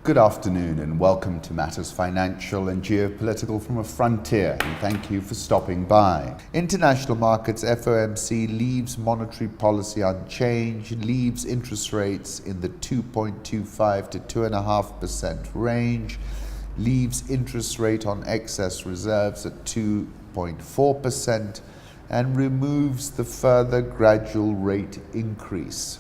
Good afternoon and welcome to Matters Financial and Geopolitical from a Frontier, and thank you for stopping by. International markets, FOMC leaves monetary policy unchanged, leaves interest rates in the 2.25 to 2.5% range, leaves interest rate on excess reserves at 2.4%, and removes the further gradual rate increase.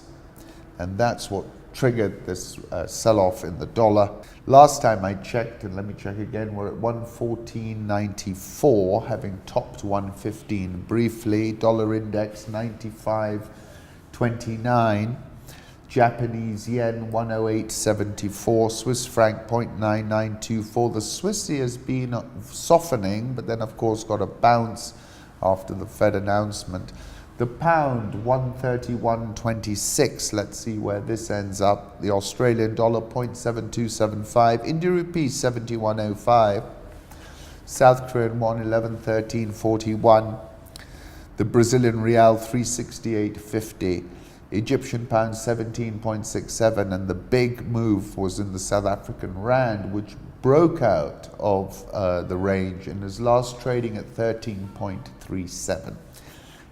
And that's what triggered this sell-off in the dollar. Last time I checked, and let me check again, we're at 114.94, having topped 115 briefly. Dollar index 95.29. Japanese yen 108.74. Swiss franc 0.9924. The Swissy has been softening, but then of course got a bounce after the Fed announcement. The pound 131.26. Let's see where this ends up. The Australian dollar 0.7275. Indian rupee 71.05. South Korean won 11.1341. The Brazilian real 368.50. Egyptian pound 17.67, and the big move was in the South African rand, which broke out of the range and is last trading at 13.37.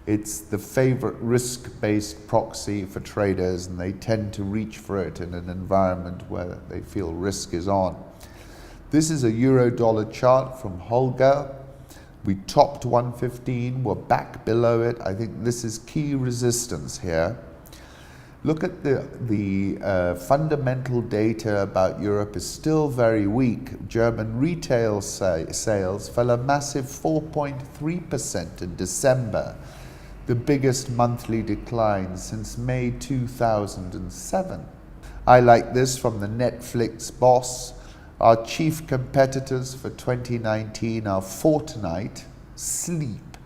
It's the favorite risk-based proxy for traders, and they tend to reach for it in an environment where they feel risk is on. This is a euro-dollar chart from Holger. We topped 115, we're back below it. I think this is key resistance here. Look at the fundamental data about Europe is still very weak. German retail sales fell a massive 4.3% in December, the biggest monthly decline since May 2007. I like this from the Netflix boss. Our chief competitors for 2019 are Fortnite, Sleep,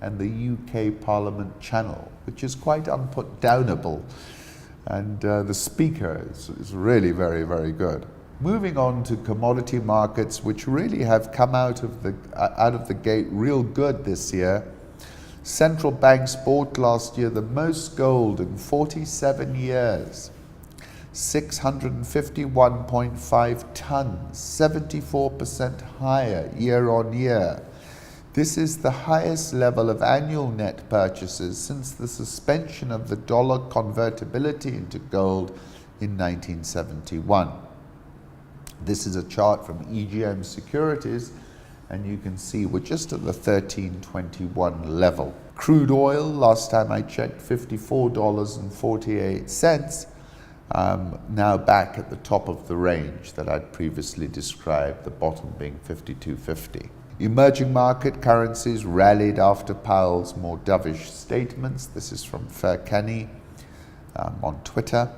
and the UK Parliament Channel, which is quite unputdownable. And the speaker is really very, very good. Moving on to commodity markets, which really have come out of the gate real good this year. Central banks bought last year the most gold in 47 years, 651.5 tons, 74% higher year on year. This is the highest level of annual net purchases since the suspension of the dollar convertibility into gold in 1971. This is a chart from EGM Securities, and you can see we're just at the 1321 level. Crude oil, last time I checked, $54.48, now back at the top of the range that I'd previously described, the bottom being 52.50. Emerging market currencies rallied after Powell's more dovish statements. This is from Fair Kenny on Twitter.